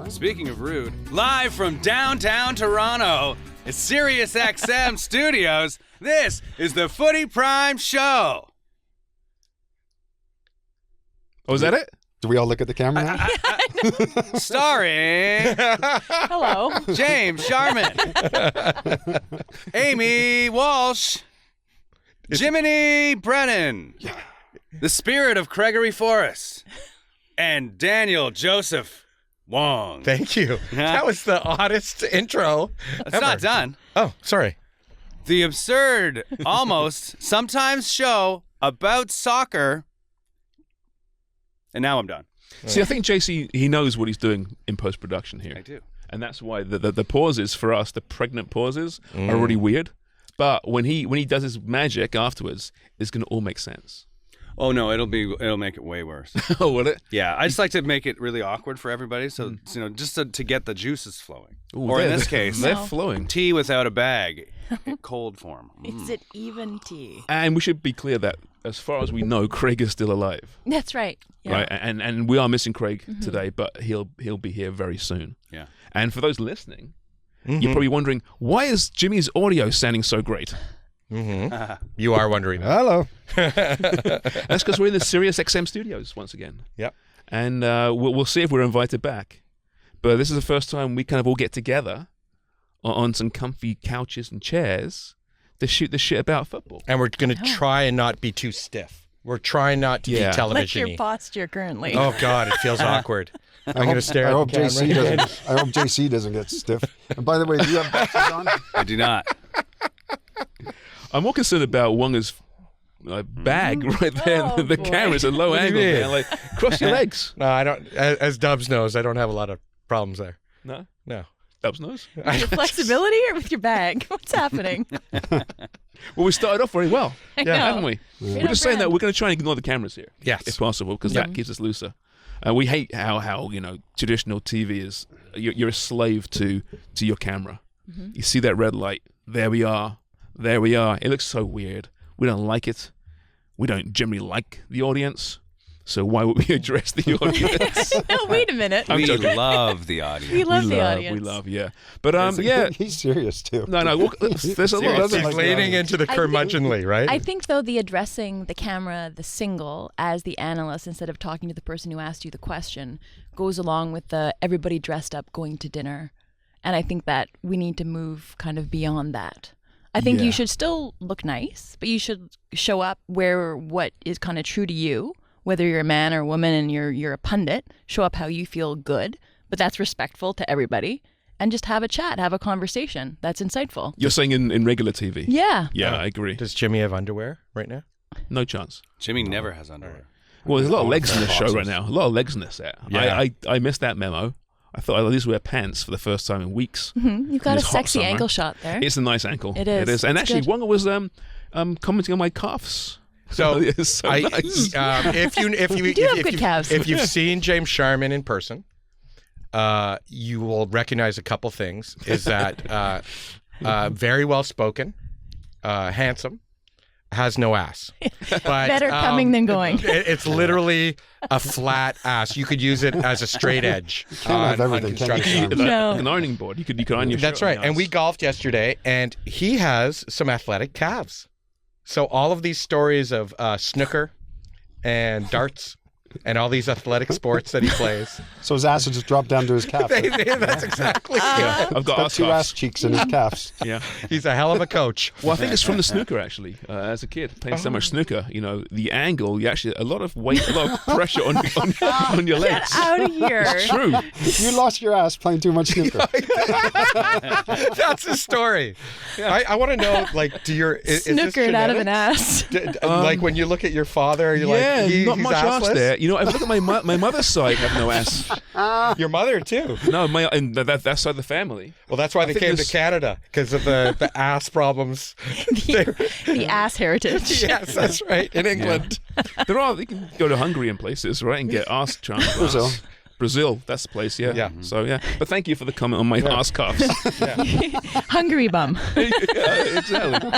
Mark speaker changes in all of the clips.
Speaker 1: Speaking of rude, live from downtown Toronto, it's SiriusXM Studios. This is the Footy Prime Show.
Speaker 2: Oh, is that it?
Speaker 3: Do we all look at the camera now?
Speaker 1: Starring
Speaker 4: Hello.
Speaker 1: James Sharman, Amy Walsh, Jiminy Brennan, the spirit of Gregory Forrest, and Daniel Joseph Wong.
Speaker 5: Thank you. That was the oddest intro.
Speaker 1: It's not done.
Speaker 5: Oh, sorry.
Speaker 1: The absurd, almost, sometimes show about soccer. And now I'm done.
Speaker 2: See, I think JC, he knows what he's doing in post-production here.
Speaker 1: I do.
Speaker 2: And that's why the pauses for us, the pregnant pauses, are really weird. But when he does his magic afterwards, it's going to all make sense.
Speaker 1: Oh no, it'll make it way worse.
Speaker 2: Oh, will it?
Speaker 1: Yeah, I just like to make it really awkward for everybody, so just to get the juices flowing.
Speaker 2: Ooh,
Speaker 1: or in this case,
Speaker 2: they're flowing.
Speaker 1: Tea without a bag, in cold form.
Speaker 4: Is it even tea?
Speaker 2: And we should be clear that, as far as we know, Craig is still alive.
Speaker 4: That's right. Yeah.
Speaker 2: Right, and we are missing Craig today, but he'll be here very soon.
Speaker 1: Yeah.
Speaker 2: And for those listening, you're probably wondering, why is Jimmy's audio sounding so great?
Speaker 5: You are wondering that.
Speaker 3: Hello.
Speaker 2: That's because we're in the SiriusXM studios once again.
Speaker 5: Yep.
Speaker 2: And we'll see if we're invited back. But this is the first time we kind of all get together on some comfy couches and chairs to shoot the shit about football.
Speaker 5: And we're going to try and not be too stiff. We're trying not to be
Speaker 4: Like
Speaker 5: television-y.
Speaker 4: your posture currently.
Speaker 5: Oh, God, it feels awkward. I'm going to stare
Speaker 3: I
Speaker 5: at
Speaker 3: hope
Speaker 5: the camera.
Speaker 3: I hope JC doesn't get stiff. And by the way, do you have boxes on?
Speaker 1: I do not.
Speaker 2: I'm more concerned about Wonger's bag right there.
Speaker 4: Oh,
Speaker 2: the
Speaker 4: boy.
Speaker 2: camera's a low
Speaker 5: What do you
Speaker 2: angle,
Speaker 5: mean?
Speaker 2: man. Like, cross your legs.
Speaker 5: No, I don't. As Dubs knows, I don't have a lot of problems there.
Speaker 2: No?
Speaker 5: No.
Speaker 2: Dubs knows?
Speaker 4: With your flexibility or with your bag? What's happening?
Speaker 2: Well, we started off very well,
Speaker 4: I know.
Speaker 2: haven't we?
Speaker 4: Right
Speaker 2: We're just
Speaker 4: on
Speaker 2: saying that
Speaker 4: brand.
Speaker 2: we're going to try and ignore the cameras here.
Speaker 5: Yes.
Speaker 2: If possible, because that keeps us looser. We hate how traditional TV is. You're a slave to your camera. You see that red light. There we are. It looks so weird. We don't like it. We don't generally like the audience. So why would we address the audience?
Speaker 4: No, wait a minute.
Speaker 1: We love the audience.
Speaker 4: We love the audience.
Speaker 2: We love, yeah. But yeah.
Speaker 3: He's serious too.
Speaker 2: No, there's a lot.
Speaker 3: doesn't
Speaker 5: He's
Speaker 3: like
Speaker 5: leaning
Speaker 3: the
Speaker 5: into the
Speaker 4: I think-
Speaker 5: curmudgeonly, right?
Speaker 4: I think, though, the addressing the camera, the single, as the analyst, instead of talking to the person who asked you the question, goes along with the everybody dressed up going to dinner. And I think that we need to move kind of beyond that. I think
Speaker 2: Yeah.
Speaker 4: you should still look nice, but you should show up where what is kind of true to you, whether you're a man or a woman and you're a pundit. Show up how you feel good, but that's respectful to everybody. And just have a chat, have a conversation. That's insightful.
Speaker 2: You're saying in regular TV?
Speaker 4: Yeah.
Speaker 2: Yeah, I agree.
Speaker 5: Does Jimmy have underwear right now?
Speaker 2: No chance.
Speaker 1: Jimmy never has underwear.
Speaker 2: Well, there's a lot of legs in this show right now. A lot of legs in this set.
Speaker 5: Yeah.
Speaker 2: I missed that memo. I thought I'd at least wear pants for the first time in weeks.
Speaker 4: You've got a
Speaker 2: It's hot
Speaker 4: sexy
Speaker 2: summer.
Speaker 4: ankle shot there.
Speaker 2: It's a nice ankle.
Speaker 4: It is.
Speaker 2: It is. And
Speaker 4: It's
Speaker 2: actually,
Speaker 4: good.
Speaker 2: Wonger was commenting on my calves.
Speaker 5: So,
Speaker 2: It's so nice.
Speaker 5: if you
Speaker 4: do have good calves.
Speaker 5: if you've seen James Sharman in person, you will recognize a couple things. Is that very well spoken, handsome, has no ass. But,
Speaker 4: Better coming than going.
Speaker 5: It's literally a flat ass. You could use it as a straight edge.
Speaker 3: Can't have everything, can you,
Speaker 5: construction.
Speaker 3: Sam?
Speaker 4: No.
Speaker 2: An ironing board. You could iron your
Speaker 5: That's
Speaker 2: shirt on
Speaker 5: right.
Speaker 2: the
Speaker 5: And we
Speaker 2: ice.
Speaker 5: golfed yesterday, and he has some athletic calves. So all of these stories of snooker and darts and all these athletic sports that he plays.
Speaker 3: So his ass will just drop down to his calf.
Speaker 5: That's exactly it.
Speaker 2: I've got
Speaker 3: Got
Speaker 2: ass
Speaker 3: two ass
Speaker 2: calves.
Speaker 3: cheeks in his calves.
Speaker 2: Yeah.
Speaker 5: He's a hell of a coach.
Speaker 2: Well, I think it's from the snooker, actually. As a kid, playing so much snooker, the angle, you actually, a lot of weight, a lot of pressure on your legs.
Speaker 4: Get out of here.
Speaker 2: It's true.
Speaker 3: You lost your ass playing too much snooker.
Speaker 5: That's the story. I want to know, like, is this
Speaker 4: Snookered out of an
Speaker 5: genetic?
Speaker 4: ass.
Speaker 5: Like when you look at your father, you're
Speaker 2: Yeah,
Speaker 5: like,
Speaker 2: not
Speaker 5: he's
Speaker 2: much ass
Speaker 5: assless?
Speaker 2: there. If I look at my mother's side, have no ass.
Speaker 5: Your mother too.
Speaker 2: No, and that side of the family.
Speaker 5: Well, that's why they
Speaker 2: think
Speaker 5: came to
Speaker 2: this-
Speaker 5: Canada, because of the ass problems.
Speaker 4: The ass heritage.
Speaker 5: Yes, that's right. In England.
Speaker 2: You can go to Hungary and places, right, and get ass transplants. Brazil, that's the place, yeah.
Speaker 5: Yeah.
Speaker 2: So, yeah. But thank you for the comment on my ass cuffs.
Speaker 4: Hungry bum.
Speaker 2: Yeah, exactly.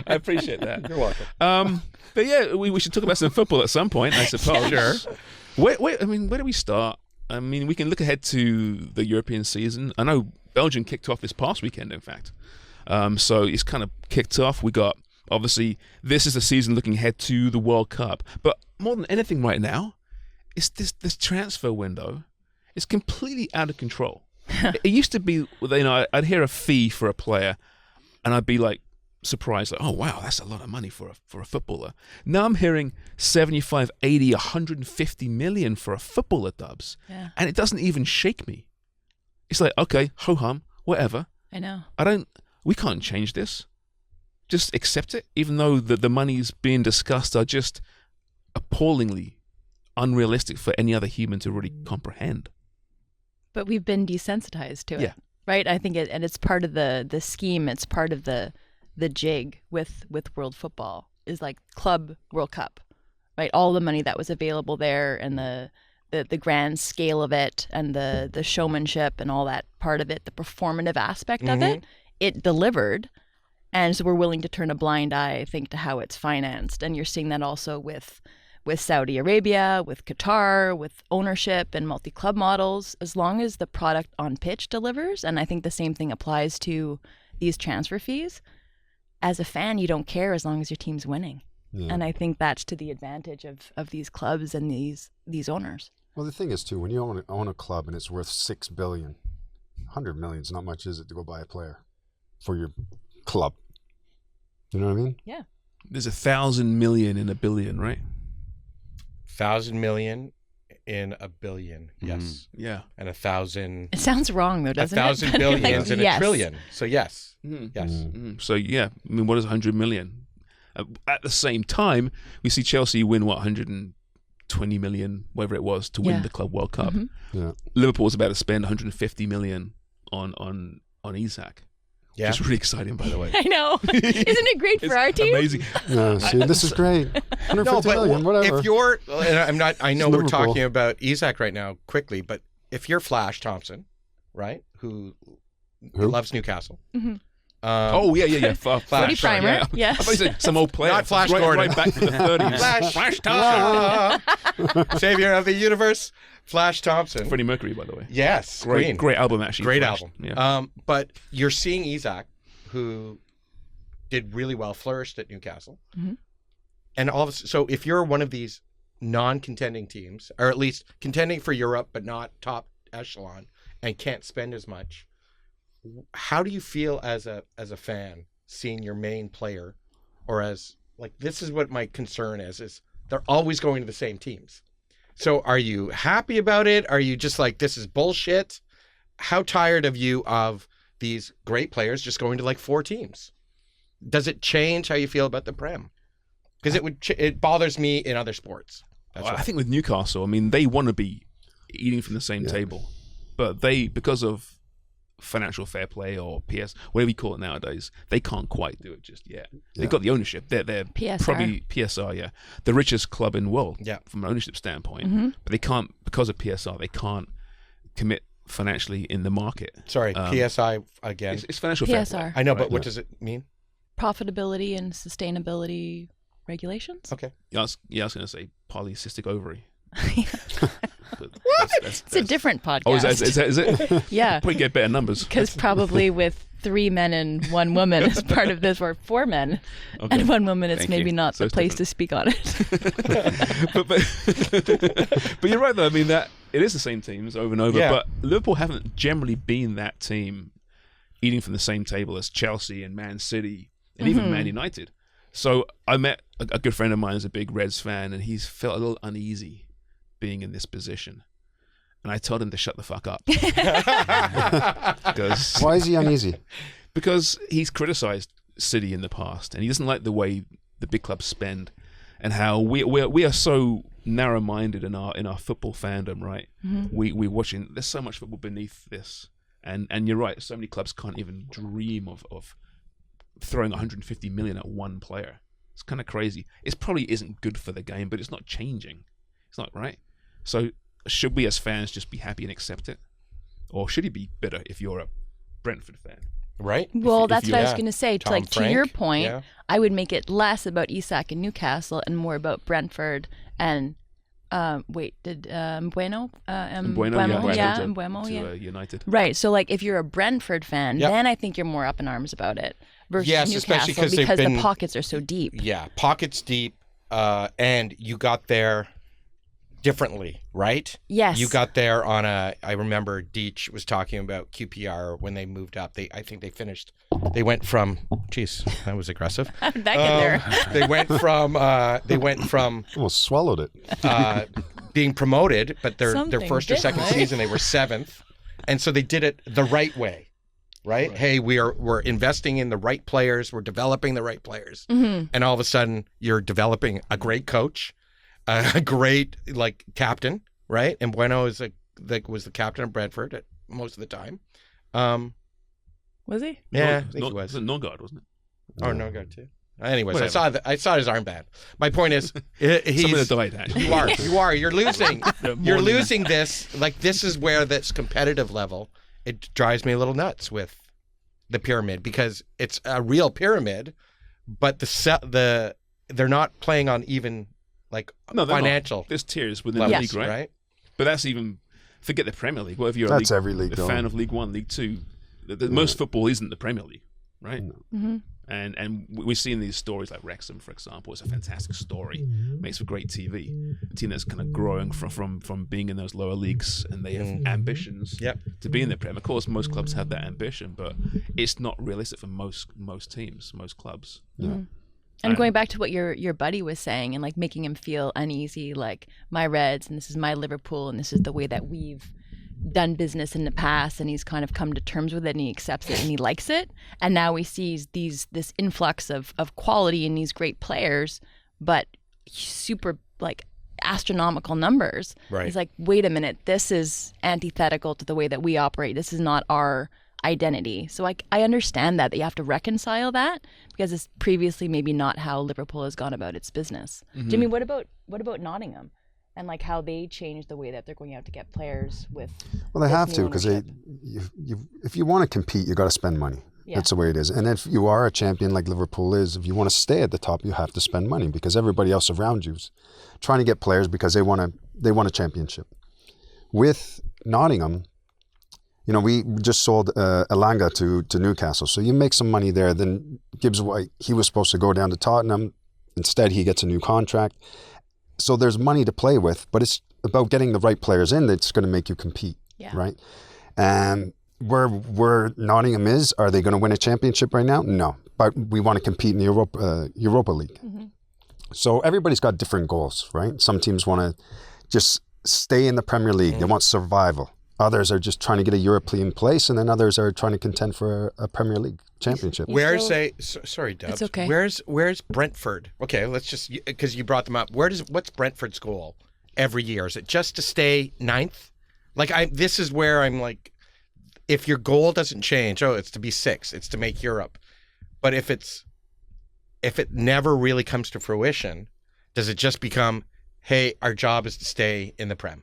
Speaker 2: I appreciate that.
Speaker 5: You're welcome.
Speaker 2: But yeah, we should talk about some football at some point, I suppose.
Speaker 5: Sure.
Speaker 2: Wait, I mean, where do we start? I mean, we can look ahead to the European season. I know Belgium kicked off this past weekend, in fact. So it's kind of kicked off. We got, obviously, this is the season looking ahead to the World Cup. But more than anything right now, it's this transfer window is completely out of control. It used to be, I'd hear a fee for a player, and I'd be like surprised, like, oh wow, that's a lot of money for a footballer. Now I'm hearing 75, 80, 150 million for a footballer, Dubs, and it doesn't even shake me. It's like, okay, ho hum, whatever.
Speaker 4: I know.
Speaker 2: We can't change this. Just accept it, even though the monies being discussed are just appallingly unrealistic for any other human to really comprehend.
Speaker 4: But we've been desensitized to it,
Speaker 2: Yeah.
Speaker 4: right? I think it's part of the scheme. It's part of the jig with world football is like Club World Cup, right? All the money that was available there and the grand scale of it and the showmanship and all that part of it, the performative aspect of it delivered. And so we're willing to turn a blind eye, I think, to how it's financed. And you're seeing that also with Saudi Arabia, with Qatar, with ownership and multi-club models, as long as the product on pitch delivers. And I think the same thing applies to these transfer fees. As a fan, you don't care as long as your team's winning. Yeah. And I think that's to the advantage of these clubs and these owners.
Speaker 3: Well, the thing is, too, when you own a club and it's worth $6 billion, $100 million is not much, is it, to go buy a player for your club? You know what I mean?
Speaker 4: Yeah.
Speaker 2: There's 1,000 million in a billion, right?
Speaker 5: 1,000 million in a billion, yes.
Speaker 2: Yeah.
Speaker 5: And 1,000...
Speaker 4: It sounds wrong, though, doesn't it?
Speaker 5: 1,000 billions in
Speaker 4: yes.
Speaker 5: a trillion. So, yes.
Speaker 2: Yes. So, yeah, I mean, what is 100 million? At the same time, we see Chelsea win, 120 million, whatever it was, to win the Club World Cup.
Speaker 3: Yeah.
Speaker 2: Liverpool's about to spend 150 million on Isak.
Speaker 5: Yeah.
Speaker 2: It's really exciting, by the way.
Speaker 4: I know. Isn't it great for our team?
Speaker 2: Amazing.
Speaker 3: No, see, this is great. 150 million, whatever.
Speaker 5: If you're, and I know we're
Speaker 3: Liverpool.
Speaker 5: talking about Isak right now quickly, but if you're Flash Thompson, right, who loves Newcastle.
Speaker 2: Yeah.
Speaker 5: Flash.
Speaker 4: Footy primer,
Speaker 2: Yeah.
Speaker 4: yes.
Speaker 2: I thought you said some old player.
Speaker 5: Not Flash
Speaker 2: right,
Speaker 5: Gordon.
Speaker 2: Right back to the 30s.
Speaker 5: Flash Thompson. Savior of the universe, Flash Thompson.
Speaker 2: Freddie Mercury, by the way.
Speaker 5: Yes. Queen.
Speaker 2: Great album, actually.
Speaker 5: Great
Speaker 2: Flash.
Speaker 5: album.
Speaker 2: Yeah.
Speaker 5: But you're seeing Isak, who did really well, flourished at Newcastle. And so if you're one of these non-contending teams, or at least contending for Europe but not top echelon, and can't spend as much, how do you feel as a fan seeing your main player, or as, like, this is what my concern is they're always going to the same teams. So are you happy about it? Are you just like, this is bullshit? How tired are you of these great players just going to like 4 teams? Does it change how you feel about the Prem? Because it bothers me in other sports.
Speaker 2: I think with Newcastle, I mean, they want to be eating from the same table, but because of financial fair play or PS, whatever you call it nowadays, they can't quite do it just yet. They've got the ownership. They're
Speaker 4: PSR.
Speaker 2: probably PSR, the richest club in the world from an ownership standpoint. But they can't, because of PSR, they can't commit financially in the market.
Speaker 5: Sorry, PSI again.
Speaker 2: It's financial fair play.
Speaker 4: PSR.
Speaker 5: I know, but what does it mean?
Speaker 4: Profitability and sustainability regulations.
Speaker 5: Okay.
Speaker 2: I was going to say polycystic ovary.
Speaker 4: It's a different podcast.
Speaker 2: Oh, is it?
Speaker 4: Yeah.
Speaker 2: Probably get better numbers.
Speaker 4: Because probably with 3 men and 1 woman as part of this, or 4 men and 1 woman, it's
Speaker 2: Thank
Speaker 4: maybe
Speaker 2: you.
Speaker 4: not
Speaker 2: So
Speaker 4: the
Speaker 2: it's
Speaker 4: place
Speaker 2: different.
Speaker 4: to speak on it.
Speaker 2: but you're right, though. I mean, that it is the same teams over and over.
Speaker 5: Yeah.
Speaker 2: But Liverpool haven't generally been that team eating from the same table as Chelsea and Man City and even Man United. So I met a good friend of mine who's a big Reds fan, and he's felt a little uneasy being in this position. And I told him to shut the fuck up.
Speaker 3: Why is he uneasy?
Speaker 2: Because he's criticized City in the past, and he doesn't like the way the big clubs spend, and how we are so narrow-minded in our football fandom, right? We're watching. There's so much football beneath this, and you're right. So many clubs can't even dream of throwing 150 million at one player. It's kind of crazy. It probably isn't good for the game, but it's not changing. It's not right. So should we as fans just be happy and accept it, or should you be bitter if you're a Brentford fan?
Speaker 5: Right?
Speaker 4: Well, that's what I was going to say.
Speaker 5: Tom
Speaker 4: To your
Speaker 5: Frank,
Speaker 4: point,
Speaker 5: yeah.
Speaker 4: I would make it less about Isak and Newcastle and more about Brentford and Wait, did Bueno?
Speaker 2: Mbeumo,
Speaker 4: yeah,
Speaker 2: to
Speaker 4: Mbeumo, yeah.
Speaker 2: United.
Speaker 4: Right. So, like, if you're a Brentford fan,
Speaker 5: Yep.
Speaker 4: then I think you're more up in arms about it versus
Speaker 5: Yes,
Speaker 4: Newcastle
Speaker 5: especially 'cause they've
Speaker 4: because
Speaker 5: been-
Speaker 4: the pockets are so deep.
Speaker 5: Yeah, pockets deep, and you got there differently, right?
Speaker 4: Yes.
Speaker 5: You got there on a. I remember Deitch was talking about QPR when they moved up. They went from. Jeez, that was aggressive.
Speaker 4: How did that get there?
Speaker 5: They went from
Speaker 3: Almost swallowed it.
Speaker 5: being promoted, but their
Speaker 4: Something
Speaker 5: first or second
Speaker 4: different.
Speaker 5: season they were 7th, and so they did it the right way, right? Hey, we're investing in the right players, we're developing the right players, and all of a sudden you're developing a great coach, a great captain, right? And Bueno was the captain of Brentford at most of the time.
Speaker 4: Was he?
Speaker 5: Yeah, I think he was.
Speaker 2: It Norgard, wasn't it?
Speaker 5: Oh no, God too. Anyways,
Speaker 2: Whatever.
Speaker 5: I saw his armband. My point is,
Speaker 2: Some
Speaker 5: he's
Speaker 2: of the died, actually.
Speaker 5: you are. You're losing.
Speaker 2: More
Speaker 5: You're
Speaker 2: than
Speaker 5: losing this. Like, this is where this competitive level, it drives me a little nuts with the pyramid, because it's a real pyramid, but they're not playing on even
Speaker 2: No, they're
Speaker 5: financial
Speaker 2: not. There's tiers within
Speaker 5: levels,
Speaker 2: the league, right?
Speaker 5: right?
Speaker 2: But that's even, forget the Premier League. What if you're
Speaker 3: That's
Speaker 2: a
Speaker 3: every league,
Speaker 2: a
Speaker 3: though.
Speaker 2: fan of League One, League Two? Most football isn't the Premier League, right?
Speaker 4: Mm-hmm.
Speaker 2: And we're seeing these stories like Wrexham, for example. It's a fantastic story, makes for great TV. A team that's kind of growing from being in those lower leagues, and they have ambitions
Speaker 5: Yep.
Speaker 2: to be in the Premier. Of course, most clubs have that ambition, but it's not realistic for most teams, most clubs.
Speaker 4: And going back to what your buddy was saying, and like making him feel uneasy, like my Reds and this is my Liverpool and this is the way that we've done business in the past, and he's kind of come to terms with it and he accepts it and he likes it. And now he sees this influx of quality and these great players, but super astronomical numbers.
Speaker 5: Right.
Speaker 4: He's like, wait a minute, this is antithetical to the way that we operate. This is not our identity. So I understand that you have to reconcile that, because it's previously maybe not how Liverpool has gone about its business. Jimmy, what about Nottingham and how they changed the way that they're going out to get players with?
Speaker 3: Well, they
Speaker 4: this
Speaker 3: have
Speaker 4: new
Speaker 3: to, because
Speaker 4: ownership?
Speaker 3: if you want to compete, you got to spend money.
Speaker 4: Yeah.
Speaker 3: That's the way it is. And if you are a champion like Liverpool is, if you want to stay at the top, you have to spend money, because everybody else around you's trying to get players because they want a championship. With Nottingham, we just sold Elanga to Newcastle, so you make some money there. Then Gibbs White, he was supposed to go down to Tottenham. Instead, he gets a new contract. So there's money to play with, but it's about getting the right players in that's going to make you compete, right? And where Nottingham is, are they going to win a championship right now? No, but we want to compete in the Europa League. So everybody's got different goals, right? Some teams want to just stay in the Premier League. They want survival. Others are just trying to get a European place, and then others are trying to contend for a Premier League championship.
Speaker 5: Sorry, Dubs.
Speaker 4: It's okay.
Speaker 5: Where's Brentford? Okay, let's just, because you brought them up. What's Brentford's goal every year? Is it just to stay 9th? This is where I'm like, if your goal doesn't change, it's to be 6th, it's to make Europe. But if it never really comes to fruition, does it just become, hey, our job is to stay in the Prem?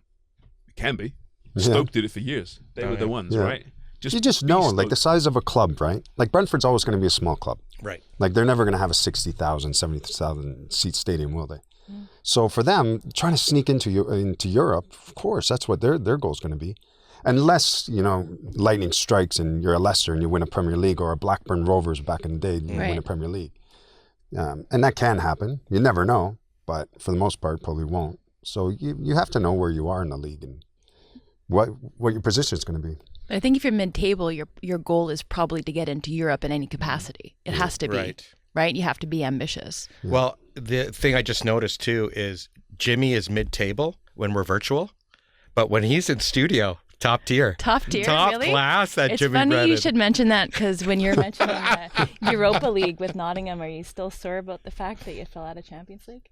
Speaker 2: It can be. Stoke did it for years. They were the ones, right?
Speaker 3: You just
Speaker 2: be
Speaker 3: know,
Speaker 2: Stoke.
Speaker 3: the size of a club, right? Brentford's always going to be a small club.
Speaker 5: Right.
Speaker 3: They're never going to have a 60,000, 70,000 seat stadium, will they? So for them, trying to sneak into Europe, of course, that's what their goal is going to be. Unless, lightning strikes and you're a Leicester and you win a Premier League, or a Blackburn Rovers back in the day, you win a Premier League. And that can happen. You never know, but for the most part, probably won't. So you have to know where you are in the league and what your position is going to be.
Speaker 4: I think if you're mid-table, your goal is probably to get into Europe in any capacity. It has to be, right? You have to be ambitious.
Speaker 3: Yeah.
Speaker 5: Well, the thing I just noticed too is Jimmy is mid-table when we're virtual, but when he's in studio, top tier.
Speaker 4: Top tier,
Speaker 5: Top
Speaker 4: really?
Speaker 5: class, that
Speaker 4: It's
Speaker 5: Jimmy
Speaker 4: funny
Speaker 5: Brennan.
Speaker 4: you should mention that, because when you're mentioning Europa League with Nottingham, are you still sore about the fact that you fell out of Champions League?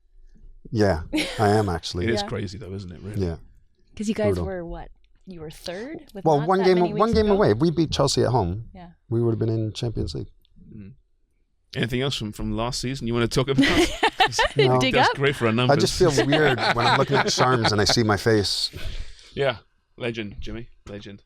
Speaker 3: Yeah, I am actually.
Speaker 2: It is crazy though, isn't it? Really?
Speaker 3: Yeah.
Speaker 4: Because you guys
Speaker 3: Brutal.
Speaker 4: were what? You were third? With
Speaker 3: Well,
Speaker 4: not
Speaker 3: one
Speaker 4: that
Speaker 3: game
Speaker 4: many weeks ago?
Speaker 3: away. If we beat Chelsea at home,
Speaker 4: Yeah.
Speaker 3: we would have been in Champions League.
Speaker 2: Anything else from last season you want to talk about?
Speaker 3: No.
Speaker 4: Dig
Speaker 2: That's
Speaker 4: up?
Speaker 2: great for our numbers.
Speaker 3: I just feel weird when I'm looking at Sharms and I see my face.
Speaker 2: Yeah, legend, Jimmy, legend.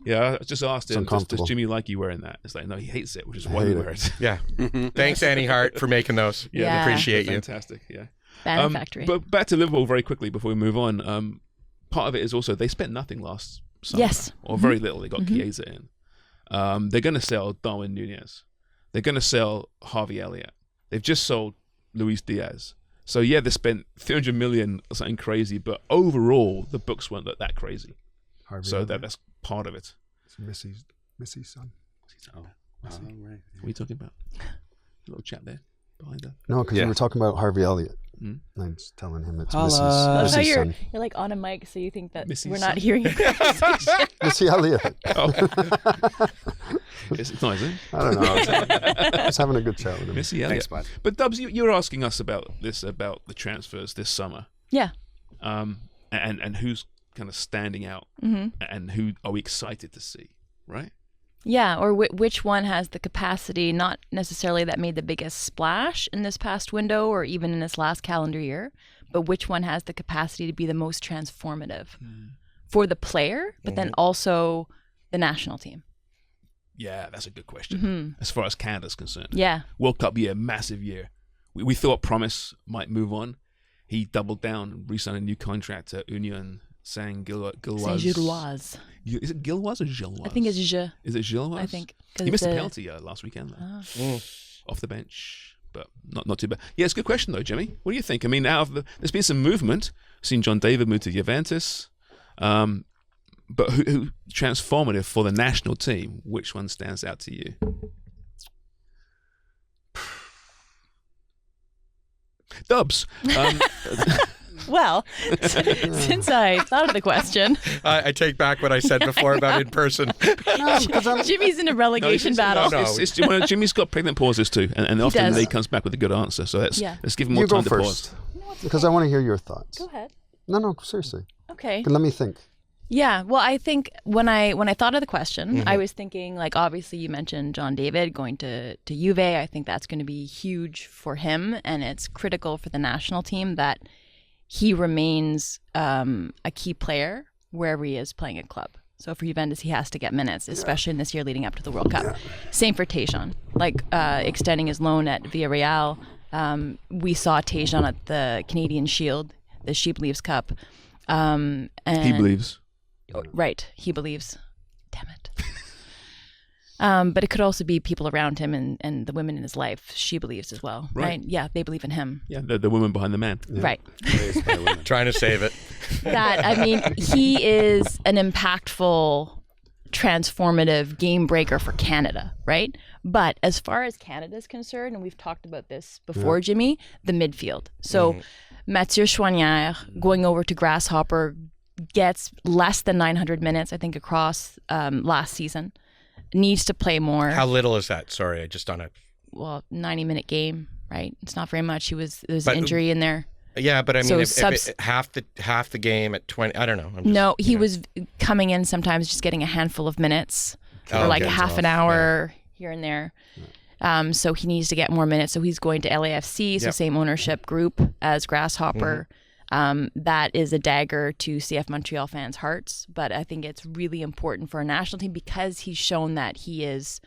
Speaker 2: Yeah, I just asked
Speaker 3: It's
Speaker 2: him, does
Speaker 3: uncomfortable.
Speaker 2: Jimmy like you wearing that? It's like, no, he hates it, which is
Speaker 3: I
Speaker 2: why we
Speaker 3: hate
Speaker 2: wear
Speaker 3: it.
Speaker 2: it.
Speaker 5: Yeah. Thanks, Annie Hart, for making those.
Speaker 4: Yeah.
Speaker 5: Appreciate you.
Speaker 2: Fantastic, yeah.
Speaker 4: Banner factory.
Speaker 2: But back to Liverpool very quickly before we move on. Part of it is also they spent nothing last summer.
Speaker 4: Yes.
Speaker 2: Or very little. They got Chiesa in. They're going to sell Darwin Nunez. They're going to sell Harvey Elliott. They've just sold Luis Diaz. So yeah, they spent 300 million or something crazy, but overall the books weren't that crazy.
Speaker 3: Harvey
Speaker 2: So
Speaker 3: Elliott.
Speaker 2: that's part of it.
Speaker 3: It's Missy's son.
Speaker 1: Oh, right.
Speaker 2: What are you talking about? A little chap there behind her.
Speaker 3: No, because
Speaker 1: Yeah.
Speaker 3: you were talking about Harvey Elliott.
Speaker 2: Mm.
Speaker 3: I'm just telling him it's
Speaker 1: Holla.
Speaker 3: Missy's,
Speaker 4: I love how
Speaker 3: Missy's
Speaker 4: you're
Speaker 3: son.
Speaker 4: like on a mic, so you think that
Speaker 2: Missy's
Speaker 4: we're not
Speaker 2: son.
Speaker 4: hearing your conversation.
Speaker 3: Missy Elliott.
Speaker 2: Oh. It's nice, isn't it?
Speaker 3: I don't know. I was having a good chat with him.
Speaker 2: Missy Elliott.
Speaker 1: Thanks, bud.
Speaker 2: But Dubs, you were asking us about the transfers this summer,
Speaker 4: Yeah.
Speaker 2: and who's kind of standing out, and who are we excited to see, right?
Speaker 4: Yeah, or which one has the capacity, not necessarily that made the biggest splash in this past window or even in this last calendar year, but which one has the capacity to be the most transformative for the player, but then also the national team.
Speaker 2: Yeah, that's a good question. As far as Canada's concerned,
Speaker 4: Yeah.
Speaker 2: World Cup year, massive year. We thought Promise might move on. He doubled down, re-signed a new contract to Union Saint-Gilloise.
Speaker 4: Saint-Gilloise.
Speaker 2: Is it Gilloise or Gilloise?
Speaker 4: I think it's Je.
Speaker 2: Is it Gilloise?
Speaker 4: I think. 'cause
Speaker 2: He missed
Speaker 4: it's
Speaker 2: a
Speaker 4: a-
Speaker 2: penalty last weekend, though.
Speaker 4: Oh.
Speaker 2: Off the bench, but not too bad. Yeah, it's a good question though, Jimmy. What do you think? I mean, there's been some movement. I've seen John David move to Juventus, but who transformative for the national team? Which one stands out to you? Dubs.
Speaker 4: Well, since I thought of the question,
Speaker 5: I take back what I said before about in person.
Speaker 3: No, because I'm,
Speaker 4: Jimmy's in a relegation battle.
Speaker 5: no.
Speaker 2: Well, Jimmy's got pregnant pauses too, and often
Speaker 4: does.
Speaker 2: he comes back with a good answer. So let's give him more
Speaker 3: you go
Speaker 2: time to
Speaker 3: first.
Speaker 2: pause.
Speaker 3: Because I want to hear your thoughts.
Speaker 4: Go ahead.
Speaker 3: No, seriously.
Speaker 4: Okay.
Speaker 3: Let me think.
Speaker 4: Yeah, well, I think when I thought of the question, I was thinking, like, obviously you mentioned John David going to Juve. I think that's going to be huge for him, and it's critical for the national team that he remains a key player wherever he is playing at club. So for Juventus, he has to get minutes, especially in this year leading up to the World Cup. Same for Tejan, like extending his loan at Villarreal. We saw Tejan at the Canadian Shield, the She Believes Cup. And
Speaker 2: He believes.
Speaker 4: Right, he believes. Damn it. But it could also be people around him and the women in his life. She believes as well, right? Yeah, they believe in him.
Speaker 2: Yeah, the woman behind the man.
Speaker 4: Right.
Speaker 5: Trying to save it.
Speaker 4: That, I mean, he is an impactful, transformative game breaker for Canada, right? But as far as Canada is concerned, and we've talked about this before, Jimmy, the midfield. So Mathieu Chouanière going over to Grasshopper gets less than 900 minutes, I think, across last season. Needs to play more.
Speaker 5: How little is that? Sorry, I just on it.
Speaker 4: 90-minute game, right? It's not very much. There's
Speaker 5: But-
Speaker 4: an injury in there.
Speaker 5: Yeah, but I mean,
Speaker 4: So
Speaker 5: if half the game at 20, I don't know. I'm just,
Speaker 4: No, he
Speaker 5: you know.
Speaker 4: was coming in sometimes just getting a handful of minutes
Speaker 5: Oh,
Speaker 4: or like
Speaker 5: okay.
Speaker 4: half an hour here and there. So he needs to get more minutes. So he's going to LAFC, so
Speaker 5: Yep.
Speaker 4: same ownership group as Grasshopper. That is a dagger to CF Montreal fans' hearts. But I think it's really important for our national team because he's shown that he is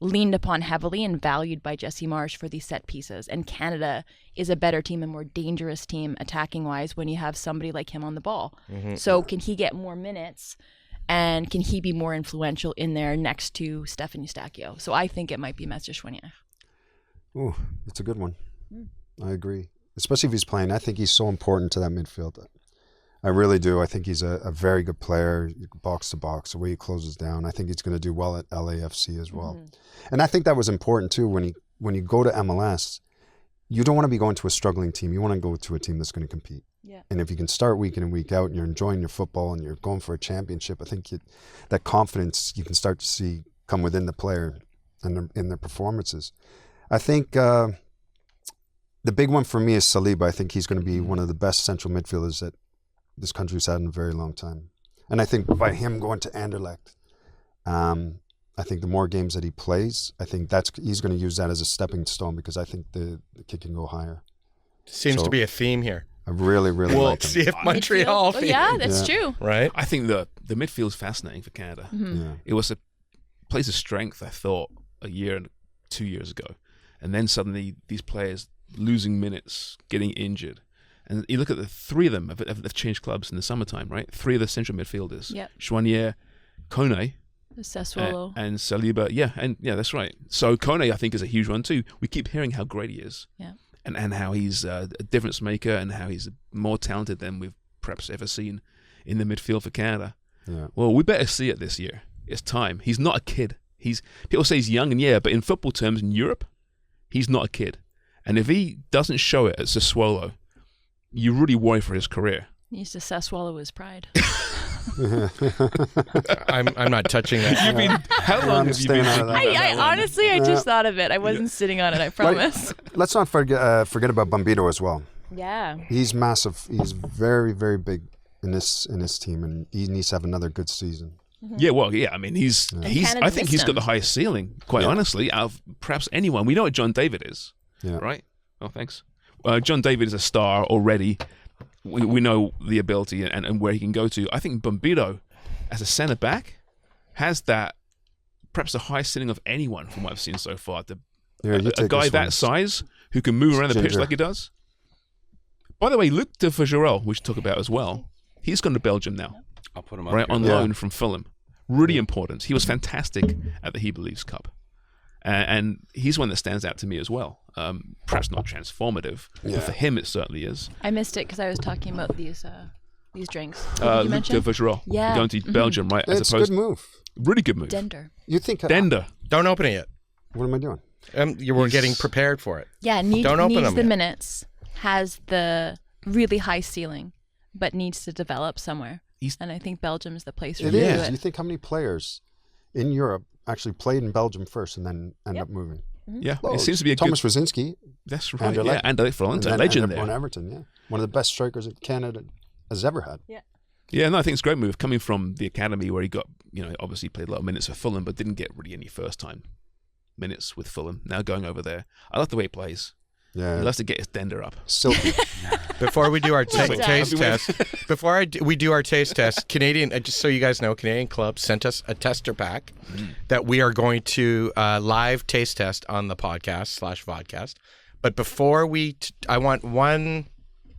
Speaker 4: leaned upon heavily and valued by Jesse Marsch for these set pieces. And Canada is a better team, a more dangerous team attacking-wise when you have somebody like him on the ball. So can he get more minutes? And can he be more influential in there next to Stefan Eustachio? So I think it might be Mathieu Chouanière.
Speaker 3: Ooh, it's a good one. I agree. Especially if he's playing. I think he's so important to that midfield. I really do. I think he's a very good player, box to box, the way he closes down. I think he's going to do well at LAFC as well. And I think that was important too when you go to MLS, you don't want to be going to a struggling team. You want to go to a team that's going to compete.
Speaker 4: Yeah.
Speaker 3: And if you can start week in and week out and you're enjoying your football and you're going for a championship, I think that confidence you can start to see come within the player and in their performances. I think the big one for me is Saliba. I think he's going to be one of the best central midfielders that this country's had in a very long time. And I think by him going to Anderlecht, I think the more games that he plays, I think he's going to use that as a stepping stone because I think the kick can go higher.
Speaker 5: Seems to be a theme here.
Speaker 3: I really, really
Speaker 5: We'll
Speaker 3: like him.
Speaker 5: see if Montreal.
Speaker 4: Oh, yeah, that's true.
Speaker 5: Right.
Speaker 2: I think the midfield is fascinating for Canada.
Speaker 3: Yeah.
Speaker 2: It was a place of strength, I thought, a year and 2 years ago. And then suddenly these players losing minutes, getting injured. And you look at the three of them have changed clubs in the summertime, right? Three of the central midfielders.
Speaker 4: Yep.
Speaker 2: Joignier, Kone,
Speaker 4: Sassuolo.
Speaker 2: and Saliba. Yeah, that's right. So Kone, I think, is a huge one too. We keep hearing how great he is.
Speaker 4: Yeah.
Speaker 2: And how he's a difference maker and how he's more talented than we've perhaps ever seen in the midfield for Canada.
Speaker 3: Yeah.
Speaker 2: Well, we better see it this year. It's time. He's not a kid. People say he's young, and but in football terms in Europe, he's not a kid. And if he doesn't show it at Sassuolo, you really worry for his career.
Speaker 4: He needs to swallow his pride.
Speaker 5: I'm not touching that.
Speaker 2: How long have you been thinking about
Speaker 4: I
Speaker 2: that one?
Speaker 4: honestly, I just thought of it. I wasn't sitting on it, I promise.
Speaker 3: Let's not forget about Bombito as well.
Speaker 4: Yeah.
Speaker 3: He's massive. He's very, very big in this team, and he needs to have another good season.
Speaker 2: Yeah, well, yeah. I mean, he's.
Speaker 4: Canada
Speaker 2: I think he's
Speaker 4: missed
Speaker 2: got
Speaker 4: him.
Speaker 2: the highest ceiling, quite honestly, out of perhaps anyone. We know what John David is,
Speaker 3: Yeah.
Speaker 2: right? Oh, thanks. John David is a star already. We know the ability and where he can go to. I think Bombito, as a centre back, has that perhaps the highest ceiling of anyone from what I've seen so far.
Speaker 3: Here, you
Speaker 2: A
Speaker 3: take
Speaker 2: guy
Speaker 3: this one.
Speaker 2: that size who can move around the pitch
Speaker 3: Ginger.
Speaker 2: like he does. By the way, Luc de Vajerel, we should talk about as well. He's gone to Belgium now,
Speaker 1: I'll put him up
Speaker 2: right,
Speaker 1: here.
Speaker 2: on
Speaker 3: Yeah.
Speaker 2: loan from Fulham. Really important. He was fantastic at the He Believes Cup. And he's one that stands out to me as well. Perhaps not transformative, but for him it certainly is.
Speaker 4: I missed it because I was talking about these drinks. What did you
Speaker 2: Luc de
Speaker 4: mention?
Speaker 2: Vajerel,
Speaker 4: Yeah.
Speaker 2: going to Belgium, right? As
Speaker 3: It's a
Speaker 2: opposed,
Speaker 3: good move.
Speaker 2: really good move.
Speaker 4: Dender.
Speaker 3: You think?
Speaker 2: Dender.
Speaker 5: Don't open it yet.
Speaker 3: What am I doing?
Speaker 5: You were getting prepared for it.
Speaker 4: Yeah,
Speaker 5: Don't open
Speaker 4: needs
Speaker 5: them
Speaker 4: the
Speaker 5: yet.
Speaker 4: minutes, has the really high ceiling, but needs to develop somewhere. And I think Belgium is the place for
Speaker 3: It
Speaker 4: him to
Speaker 3: is.
Speaker 4: do
Speaker 3: You
Speaker 4: it.
Speaker 3: think how many players in Europe actually played in Belgium first and then end up moving?
Speaker 2: Yeah, it
Speaker 3: Loads.
Speaker 2: seems to be a
Speaker 3: Thomas
Speaker 2: good.
Speaker 3: Rosiński.
Speaker 2: That's right.
Speaker 3: Anderlecht.
Speaker 2: Yeah, Anderlecht for a long
Speaker 3: and
Speaker 2: time.
Speaker 3: then
Speaker 2: Legend
Speaker 3: ended up
Speaker 2: there.
Speaker 3: on Everton. Yeah, one of the best strikers that Canada has ever had.
Speaker 2: Yeah, no, I think it's a great move coming from the academy where he got, obviously played a lot of minutes for Fulham, but didn't get really any first time minutes with Fulham. Now going over there, I love the way he plays.
Speaker 3: Yeah,
Speaker 2: He loves to get his dender up.
Speaker 3: silky.
Speaker 5: Before we do our
Speaker 4: Well done.
Speaker 5: taste test, we do our taste test, just so you guys know, Canadian Club sent us a tester pack that we are going to live taste test on the podcast/vodcast. But before I want one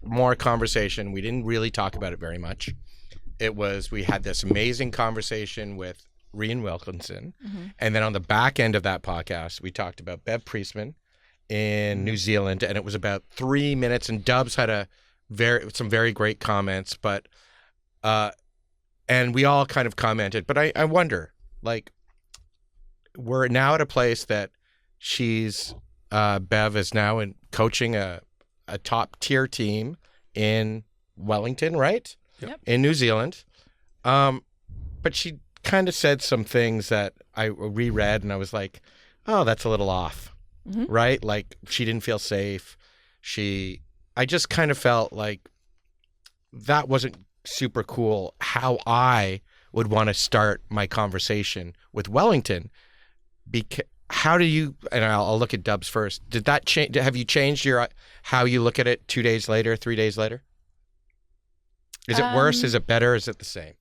Speaker 5: more conversation. We didn't really talk about it very much. We had this amazing conversation with Rian Wilkinson. And then on the back end of that podcast, we talked about Bev Priestman in New Zealand, and it was about 3 minutes, and Dubs had some very great comments, but and we all kind of commented, but I wonder, like, we're now at a place that Bev is now coaching a top tier team in Wellington, right?
Speaker 4: Yep.
Speaker 5: In New Zealand. But she kind of said some things that I reread, and I was like, oh, that's a little off. Right? Like, she didn't feel safe. I just kind of felt like that wasn't super cool how I would want to start my conversation with Wellington. How do you, and I'll look at Dubs first. Did that change? Have you changed how you look at it 2 days later, 3 days later? Is it worse? Is it better? Is it the same?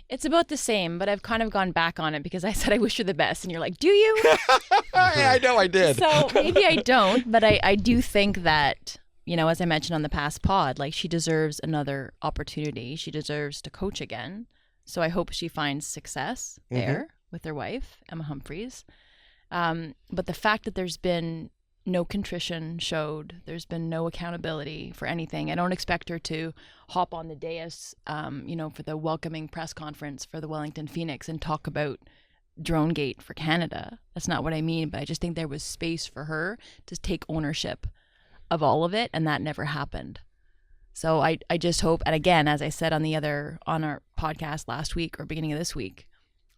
Speaker 4: It's about the same, but I've kind of gone back on it because I said I wish you the best, and you're like, do you?
Speaker 5: I know I did.
Speaker 4: So maybe I don't, but I do think that, as I mentioned on the past pod, like, she deserves another opportunity. She deserves to coach again. So I hope she finds success there with her wife, Emma Humphreys. But the fact that there's been no contrition showed, there's been no accountability for anything. I don't expect her to hop on the dais, for the welcoming press conference for the Wellington Phoenix and talk about Dronegate for Canada. That's not what I mean, but I just think there was space for her to take ownership of all of it, and that never happened. So I just hope, and again, as I said on our podcast last week or beginning of this week,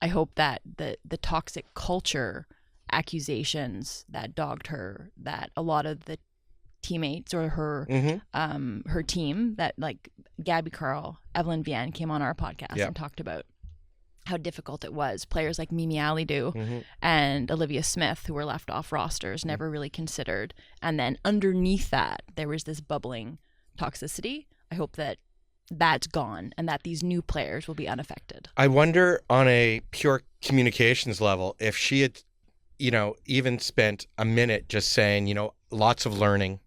Speaker 4: I hope that the toxic culture accusations that dogged her, that a lot of the teammates or her team, that, like, Gabby Carl, Evelyn Vian came on our podcast and talked about how difficult it was. Players like Mimi Alidu and Olivia Smith, who were left off rosters, never really considered. And then underneath that, there was this bubbling toxicity. I hope that that's gone and that these new players will be unaffected.
Speaker 5: I wonder, on a pure communications level, if she had, even spent a minute just saying, lots of learning,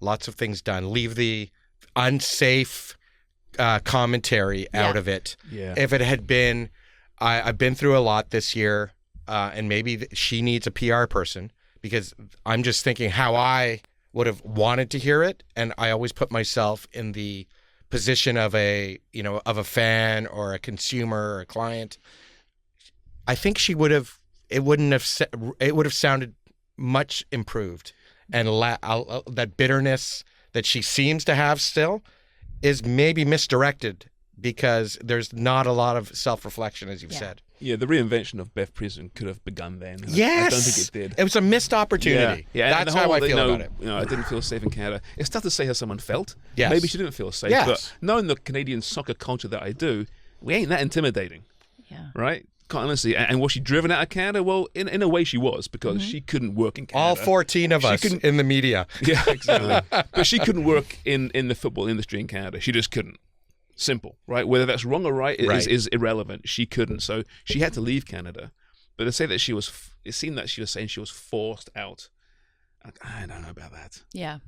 Speaker 5: lots of things done. Leave the unsafe commentary out of it.
Speaker 2: Yeah.
Speaker 5: If it had been, I've been through a lot this year, and maybe she needs a PR person, because I'm just thinking how I would have wanted to hear it, and I always put myself in the position of a fan or a consumer or a client. I think she would have. It would have sounded much improved, and that bitterness that she seems to have still is maybe misdirected, because there's not a lot of self-reflection, as you've said.
Speaker 2: Yeah, the reinvention of Bev Priestman could have begun then.
Speaker 5: Yes,
Speaker 2: I don't think it did.
Speaker 5: It was a missed opportunity.
Speaker 2: Yeah,
Speaker 5: That's how I feel about it.
Speaker 2: I didn't feel safe in Canada. It's tough to say how someone felt.
Speaker 5: Yes.
Speaker 2: Maybe she didn't feel safe.
Speaker 5: Yes.
Speaker 2: But knowing the Canadian soccer culture that I do, we ain't that intimidating,
Speaker 4: Yeah.
Speaker 2: right? Quite honestly. And was she driven out of Canada? Well, in a way she was, because she couldn't work in Canada.
Speaker 5: All 14 of us in the media.
Speaker 2: Yeah, exactly. But she couldn't work in the football industry in Canada. She just couldn't. Simple, right? Whether that's wrong or right, is irrelevant. She couldn't, so she had to leave Canada. But to say that it seemed that she was saying she was forced out. I don't know about that.
Speaker 4: Yeah.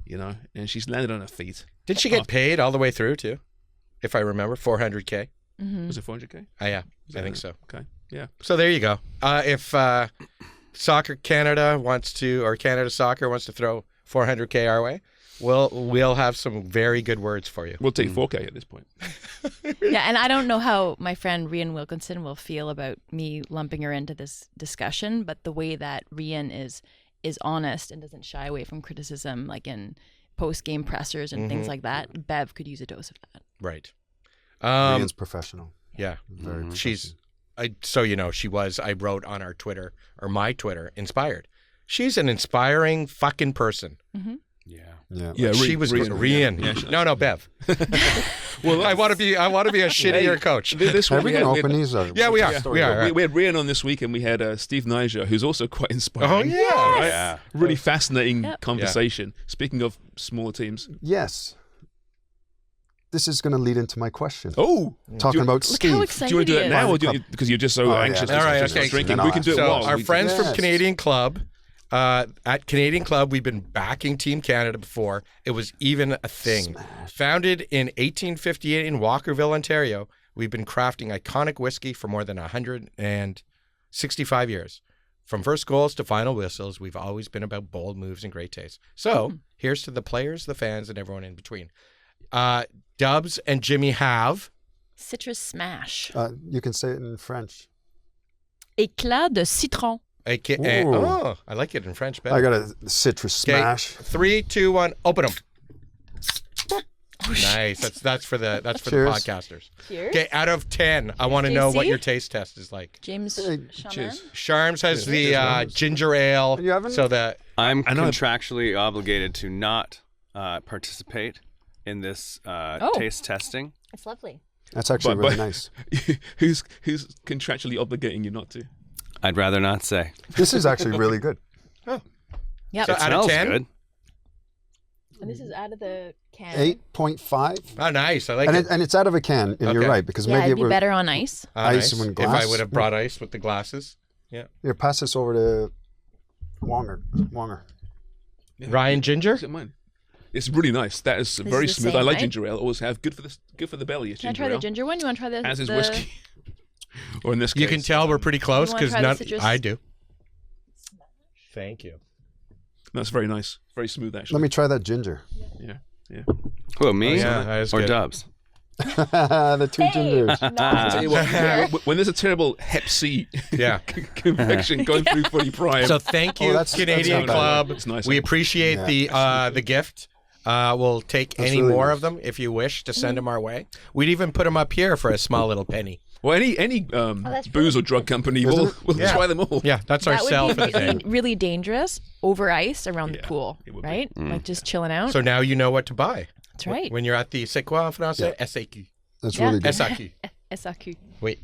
Speaker 2: And she's landed on her feet.
Speaker 5: Did she get paid all the way through too? If I remember, $400K.
Speaker 2: Was it 400K?
Speaker 5: Yeah, I think so.
Speaker 2: Okay, yeah.
Speaker 5: So there you go. If Soccer Canada or Canada Soccer wants to throw $400K our way, we'll have some very good words for you.
Speaker 2: We'll take 4K at this point.
Speaker 4: Yeah, and I don't know how my friend Rian Wilkinson will feel about me lumping her into this discussion, but the way that Rian is honest and doesn't shy away from criticism, like in post-game pressers and things like that, Bev could use a dose of that.
Speaker 5: Right.
Speaker 3: Rian's professional.
Speaker 5: Yeah.
Speaker 3: Very
Speaker 5: She's, she was, I wrote on our Twitter, or my Twitter, inspired. She's an inspiring fucking person.
Speaker 4: Mm-hmm.
Speaker 3: Yeah.
Speaker 5: She was Rian.
Speaker 2: Yeah.
Speaker 5: No, Bev. Well, I want to be a shittier coach.
Speaker 2: This
Speaker 3: Hey,
Speaker 2: one
Speaker 3: we can open these.
Speaker 5: Yeah, we are.
Speaker 3: story.
Speaker 5: We are.
Speaker 2: We had Rian on this week, and we had Steve Niger, who's also quite inspiring.
Speaker 5: Oh, yeah.
Speaker 2: Right?
Speaker 1: Yeah.
Speaker 2: Really fascinating
Speaker 4: Yep.
Speaker 2: conversation. Speaking of smaller teams.
Speaker 3: Yes. This is going to lead into my question.
Speaker 2: Oh!
Speaker 3: Talking about
Speaker 4: Look how
Speaker 3: Steve.
Speaker 4: excited
Speaker 2: Do you want to do
Speaker 4: he
Speaker 2: it
Speaker 4: is.
Speaker 2: now, or because you're just so
Speaker 3: Oh, yeah.
Speaker 2: anxious
Speaker 5: All right,
Speaker 2: to
Speaker 5: okay.
Speaker 2: drinking?
Speaker 3: Then
Speaker 2: We
Speaker 3: I'll
Speaker 2: can do it
Speaker 5: So
Speaker 2: while
Speaker 5: our
Speaker 2: we-
Speaker 5: friends from
Speaker 3: Yes.
Speaker 5: Canadian Club, at Canadian Club, we've been backing Team Canada before it was even a thing. Founded in 1858 in Walkerville, Ontario, we've been crafting iconic whiskey for more than 165 years. From first goals to final whistles, we've always been about bold moves and great taste. So here's to the players, the fans, and everyone in between. Dubs and Jimmy have...
Speaker 4: Citrus smash.
Speaker 3: You can say it in French.
Speaker 4: Éclat de citron.
Speaker 5: I like it in French better.
Speaker 3: I got a citrus
Speaker 5: Okay,
Speaker 3: smash.
Speaker 5: 3, 2, 1, open them. Nice. That's for the
Speaker 3: Cheers.
Speaker 5: podcasters.
Speaker 4: Cheers.
Speaker 5: Okay, out of 10, I want to know what
Speaker 4: JC?
Speaker 5: your taste test is like.
Speaker 4: James
Speaker 2: Cheers.
Speaker 4: Shaman.
Speaker 5: Sharms has the ginger ale.
Speaker 3: You haven't?
Speaker 5: So that
Speaker 1: I'm
Speaker 2: I know-
Speaker 1: contractually obligated to not participate in this taste testing.
Speaker 4: It's lovely.
Speaker 3: That's actually
Speaker 2: But-
Speaker 3: really
Speaker 2: but-
Speaker 3: nice.
Speaker 2: who's contractually obligating you not to?
Speaker 1: I'd rather not say.
Speaker 3: This is actually really good.
Speaker 4: Yep.
Speaker 5: So
Speaker 1: It
Speaker 5: out of
Speaker 1: smells
Speaker 5: 10?
Speaker 1: good.
Speaker 4: And this is out of the can.
Speaker 3: 8.5.
Speaker 5: Oh, nice. I like
Speaker 3: And,
Speaker 5: it.
Speaker 3: and it's out of a can, and you're
Speaker 5: Okay.
Speaker 3: right, because
Speaker 4: Yeah,
Speaker 3: maybe
Speaker 4: it'd
Speaker 3: it
Speaker 4: be
Speaker 3: were...
Speaker 4: better on ice.
Speaker 3: ice
Speaker 5: Nice.
Speaker 3: when
Speaker 5: If
Speaker 3: glass.
Speaker 5: I would have brought ice with the glasses.
Speaker 3: Here, pass this over to Wonger.
Speaker 5: Ryan Ginger?
Speaker 2: Is it mine? It's really nice. That is very
Speaker 4: is the
Speaker 2: smooth.
Speaker 4: same,
Speaker 2: I like
Speaker 4: right?
Speaker 2: ginger ale. Always have. Good for the belly. Is
Speaker 4: Can I
Speaker 2: ginger
Speaker 4: try the
Speaker 2: ale.
Speaker 4: ginger one? You want to try the
Speaker 2: As is
Speaker 4: the...
Speaker 2: whiskey. Or in this case,
Speaker 5: You can tell we're pretty close
Speaker 4: You wanna
Speaker 5: because
Speaker 4: try the
Speaker 5: not
Speaker 4: citrus?
Speaker 5: I do. Thank you.
Speaker 2: That's very nice. Very smooth, actually.
Speaker 3: Let me try that ginger.
Speaker 2: Yeah.
Speaker 1: Who, me?
Speaker 5: yeah, that is
Speaker 1: or
Speaker 5: good.
Speaker 1: Dubs?
Speaker 3: The two gingers.
Speaker 2: Tell you what, when there's a terrible Hep C
Speaker 5: Yeah.
Speaker 2: conviction going through Footy Prime,
Speaker 5: So thank you,
Speaker 3: that's
Speaker 5: Canadian
Speaker 3: not bad.
Speaker 5: Club.
Speaker 2: It's nice.
Speaker 5: We appreciate the gift. We'll take any
Speaker 3: really
Speaker 5: more
Speaker 3: nice.
Speaker 5: of them if you wish to send them our way. We'd even put them up here for a small little penny.
Speaker 2: well, any booze or drug company will
Speaker 5: Yeah.
Speaker 2: try them all.
Speaker 5: Yeah, that's our
Speaker 4: That
Speaker 5: sell
Speaker 4: would
Speaker 5: for
Speaker 4: be
Speaker 5: the
Speaker 4: really,
Speaker 5: day.
Speaker 4: really dangerous over ice around the
Speaker 2: Yeah,
Speaker 4: pool,
Speaker 2: it would be.
Speaker 4: right? Like just chilling out.
Speaker 5: So now you know what to buy.
Speaker 4: That's right.
Speaker 5: When you're at the C'est quoi en français? SAQ.
Speaker 3: That's
Speaker 4: Yeah.
Speaker 3: really good.
Speaker 5: SAQ.
Speaker 4: SAQ.
Speaker 5: Oui.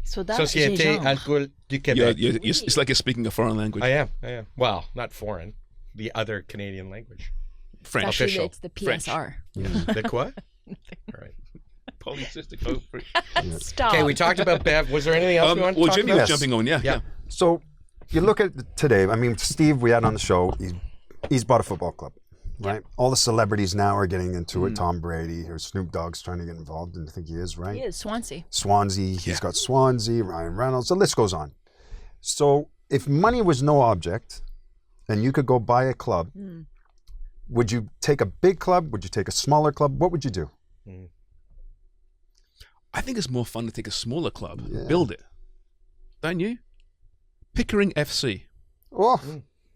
Speaker 4: Soda
Speaker 5: Société
Speaker 4: Gingembre.
Speaker 5: Alcool du
Speaker 2: Yeah,
Speaker 5: Québec.
Speaker 2: it's like you're speaking a foreign language.
Speaker 5: I am. Well, not foreign. The other Canadian language.
Speaker 2: French.
Speaker 4: Actually,
Speaker 5: official.
Speaker 4: it's the
Speaker 2: French.
Speaker 4: PSR.
Speaker 5: The what? All right.
Speaker 2: Polycystic ovary.
Speaker 4: Stop.
Speaker 5: Okay, we talked about Bev. Was there anything else we wanted to
Speaker 2: Well,
Speaker 5: talk
Speaker 2: Jimmy
Speaker 5: about?
Speaker 2: was jumping on. Yeah.
Speaker 3: So you look at today, I mean, Steve, we had on the show, he's bought a football club. right? All the celebrities now are getting into it. Tom Brady or Snoop Dogg's trying to get involved, and I think he is, right?
Speaker 4: He is Swansea.
Speaker 3: He's got Swansea, Ryan Reynolds, the list goes on. So if money was no object and you could go buy a club, would you take a big club? Would you take a smaller club? What would you do?
Speaker 2: I think it's more fun to take a smaller club, build it. Don't you? Pickering FC,
Speaker 3: Oh,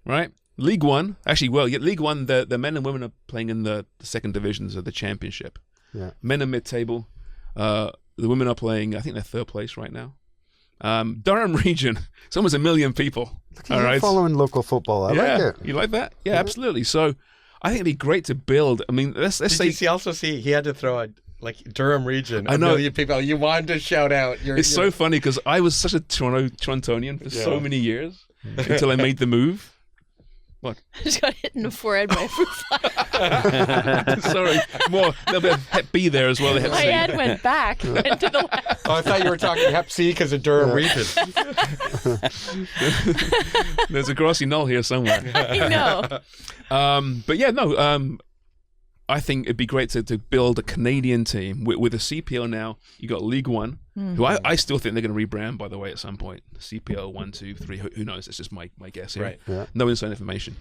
Speaker 2: right? League One. Actually, League One, the men and women are playing in the second divisions of the championship.
Speaker 3: yeah.
Speaker 2: Men are mid-table. The women are playing, I think they're third place right now. Durham region, it's almost 1 million people. All right.
Speaker 3: Following local football, I like it.
Speaker 2: You like that? Yeah, absolutely. So I think it'd be great to build. I mean, let's
Speaker 5: Did
Speaker 2: say
Speaker 5: you also see he had to throw a Durham region?
Speaker 2: I know.
Speaker 5: 1 million people. You wanted to shout out.
Speaker 2: It's so funny because I was such a Torontonian for so many years until I made the move. What?
Speaker 4: I just got hit in the forehead by a fruit fly.
Speaker 2: Sorry, more a little bit of Hep B there as well.
Speaker 4: My head went back into the left.
Speaker 5: Oh, I thought you were talking Hep C because of Durham region.
Speaker 2: There's a grassy knoll here somewhere.
Speaker 4: I know.
Speaker 2: But yeah, no. I think it'd be great to build a Canadian team with a CPL now. You got League One, who I still think they're going to rebrand, by the way, at some point. CPL 1, 2, 3. Who knows? It's just my guess here.
Speaker 5: Right.
Speaker 3: Yeah.
Speaker 2: No inside information.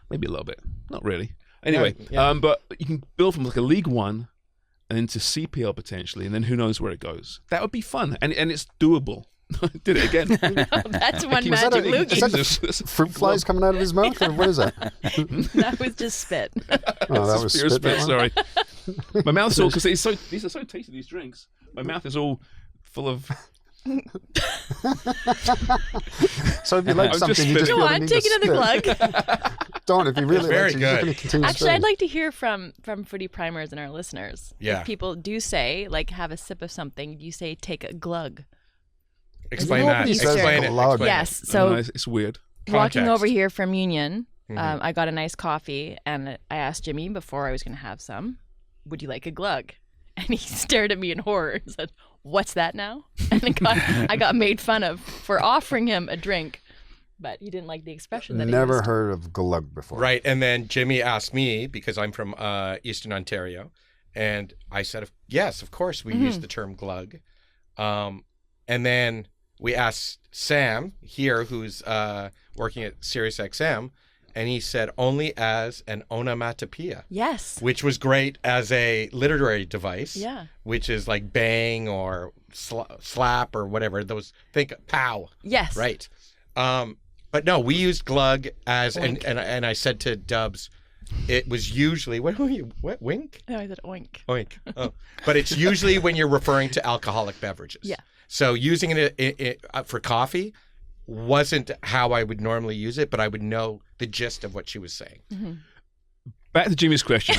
Speaker 2: Maybe a little bit. Not really. Anyway,
Speaker 5: Yeah.
Speaker 2: but you can build from like a League One and into CPL potentially, and then who knows where it goes. That would be fun, and it's doable. Did it again.
Speaker 4: That's one
Speaker 2: Is
Speaker 4: magic
Speaker 3: Is
Speaker 4: loogie.
Speaker 3: that the fruit flies coming out of his mouth, or what is that?
Speaker 4: That was just spit.
Speaker 3: Oh, that was
Speaker 2: Spear
Speaker 3: spit.
Speaker 2: spit, sorry. My mouth's all, because these are so tasty, these drinks. My mouth is all full of...
Speaker 3: So if you like
Speaker 2: I'm
Speaker 3: something,
Speaker 2: just
Speaker 3: you just
Speaker 2: spitting.
Speaker 3: feel
Speaker 4: Go
Speaker 3: the
Speaker 4: on,
Speaker 3: need
Speaker 4: take
Speaker 3: to
Speaker 4: another
Speaker 3: spit.
Speaker 4: glug.
Speaker 3: Don't, if you really
Speaker 5: very
Speaker 3: like it, you're just
Speaker 5: good.
Speaker 3: going to continue
Speaker 4: Actually, I'd
Speaker 3: spitting.
Speaker 4: like to hear from Footy Primers and our listeners.
Speaker 5: Yeah.
Speaker 4: If people do say, like, have a sip of something, you say take a glug.
Speaker 5: Explain that.
Speaker 3: Nobody says
Speaker 5: Explain it.
Speaker 3: glug.
Speaker 5: Explain
Speaker 4: Yes. So
Speaker 2: it's weird.
Speaker 4: walking
Speaker 5: Context.
Speaker 4: over here from Union,
Speaker 5: Mhm.
Speaker 4: I got a nice coffee, and I asked Jimmy before I was going to have some, would you like a glug? And he stared at me in horror and said, what's that now? And I got made fun of for offering him a drink, but he didn't like the expression that he
Speaker 3: Never
Speaker 4: used.
Speaker 3: heard of glug before.
Speaker 5: Right, and then Jimmy asked me, because I'm from Eastern Ontario, and I said, yes, of course we use the term glug. And then we asked Sam here, who's working at SiriusXM, and he said only as an onomatopoeia,
Speaker 4: Yes.
Speaker 5: which was great as a literary device,
Speaker 4: Yeah.
Speaker 5: which is like bang or slap or whatever. Those, think pow,
Speaker 4: Yes.
Speaker 5: right? But no, we used glug as,
Speaker 4: Oink.
Speaker 5: and I said to Dubs, it was usually, what wink?
Speaker 4: No, I said oink.
Speaker 5: Oink. Oh. But it's usually when you're referring to alcoholic beverages.
Speaker 4: Yeah.
Speaker 5: So using it for coffee wasn't how I would normally use it, but I would know the gist of what she was saying.
Speaker 2: Back to Jimmy's question.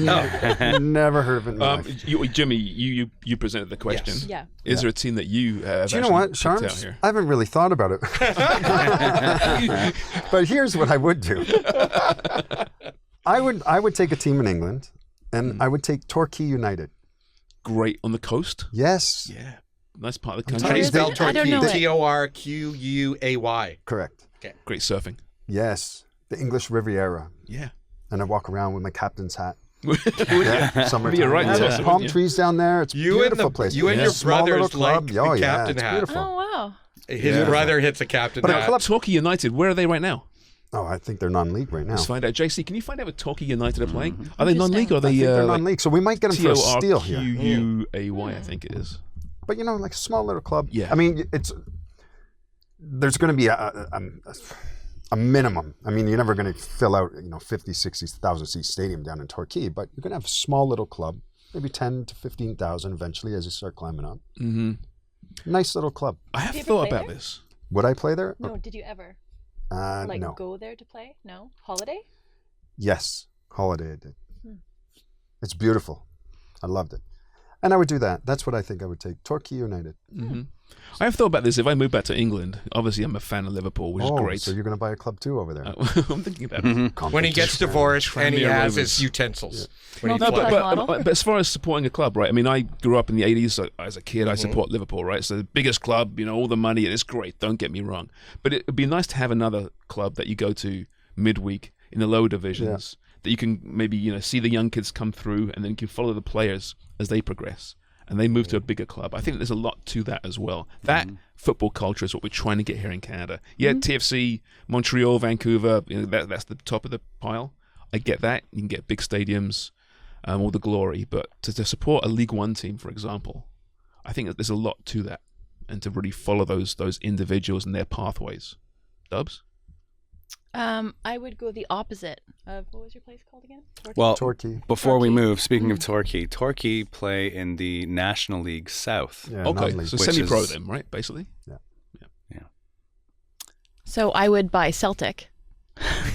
Speaker 3: Never heard of it in my life.
Speaker 2: Jimmy, you presented the question.
Speaker 5: Yes.
Speaker 4: Yeah.
Speaker 2: Is there a team that you have
Speaker 3: Do you know what,
Speaker 2: actually picked out
Speaker 3: Sharms?
Speaker 2: here?
Speaker 3: I haven't really thought about it. But here's what I would do. I would take a team in England, and I would take Torquay United.
Speaker 2: Great on the coast.
Speaker 3: Yes,
Speaker 2: Yeah, nice part of the
Speaker 3: I'm
Speaker 2: country.
Speaker 3: telling you,
Speaker 5: Spelled
Speaker 4: I don't know
Speaker 5: Torquay.
Speaker 4: it.
Speaker 5: Torquay.
Speaker 3: correct.
Speaker 2: Great surfing.
Speaker 3: Yes, the English Riviera,
Speaker 2: Yeah.
Speaker 3: and I walk around with my captain's hat.
Speaker 2: Would
Speaker 3: Yeah, summertime.
Speaker 2: Be a right
Speaker 3: Yeah,
Speaker 2: tosser,
Speaker 3: there's palm
Speaker 2: wouldn't you?
Speaker 3: trees down there. It's a
Speaker 5: You and
Speaker 3: beautiful
Speaker 5: the-
Speaker 3: place.
Speaker 5: you and your
Speaker 3: Small little
Speaker 5: brothers like
Speaker 3: club.
Speaker 5: the
Speaker 3: Oh, yeah,
Speaker 5: captain
Speaker 3: it's
Speaker 5: hat.
Speaker 3: beautiful.
Speaker 4: Oh, wow.
Speaker 5: His brother hits a captain
Speaker 3: But a
Speaker 5: hat.
Speaker 3: club-
Speaker 2: Torquay United, where are they right now?
Speaker 3: Oh, I think they're non-league right now.
Speaker 2: Let's find out. JC, can you find out what Torquay United are playing? Are they non-league or are
Speaker 3: I
Speaker 2: they
Speaker 3: think they're
Speaker 2: like
Speaker 3: non-league, so we might get them for a steal here.
Speaker 2: Torquay, I think it is.
Speaker 3: But like a small little club.
Speaker 2: Yeah.
Speaker 3: I mean, there's going to be a minimum. I mean, you're never going to fill out 50, 60,000 seat stadium down in Torquay, but you're going to have a small little club, maybe 10 to 15,000 eventually as you start climbing up.
Speaker 2: Mm-hmm.
Speaker 3: Nice little club.
Speaker 2: I have
Speaker 4: you ever
Speaker 2: thought
Speaker 4: play
Speaker 2: about
Speaker 4: there?
Speaker 2: this.
Speaker 3: Would I play there?
Speaker 4: No, did you ever
Speaker 3: No.
Speaker 4: go there to play? No? Holiday?
Speaker 3: Yes, holiday I did. It's beautiful. I loved it. And I would do that. That's what I think I would take. Torquay United.
Speaker 2: Mm-hmm. I have thought about this. If I move back to England, obviously I'm a fan of Liverpool, which is great.
Speaker 3: So you're going to buy a club too over there.
Speaker 2: I'm thinking about it.
Speaker 5: When he gets divorced and he
Speaker 2: Premier
Speaker 5: has
Speaker 2: Rovers.
Speaker 5: his utensils. When he
Speaker 2: No,
Speaker 5: flies.
Speaker 2: but as far as supporting a club, right? I mean, I grew up in the 80s so as a kid. I support Liverpool, right? So the biggest club, all the money, and it's great. Don't get me wrong. But it would be nice to have another club that you go to midweek in the lower divisions that you can maybe see the young kids come through, and then you can follow the players as they progress and they move to a bigger club. I think there's a lot to that as well. That football culture is what we're trying to get here in Canada. Yeah, TFC, Montreal, Vancouver, that's the top of the pile. I get that. You can get big stadiums, all the glory, but to support a League One team, for example, I think that there's a lot to that, and to really follow those individuals and their pathways. Dubs?
Speaker 4: I would go the opposite of, what was your place called again?
Speaker 1: Well,
Speaker 3: Torquay.
Speaker 1: before we move, speaking of Torquay play in the National League South.
Speaker 3: Yeah,
Speaker 2: Okay,
Speaker 3: non-league.
Speaker 2: so
Speaker 1: Which
Speaker 2: semi-pro
Speaker 1: is-
Speaker 2: then, right? Basically.
Speaker 4: So I would buy Celtic.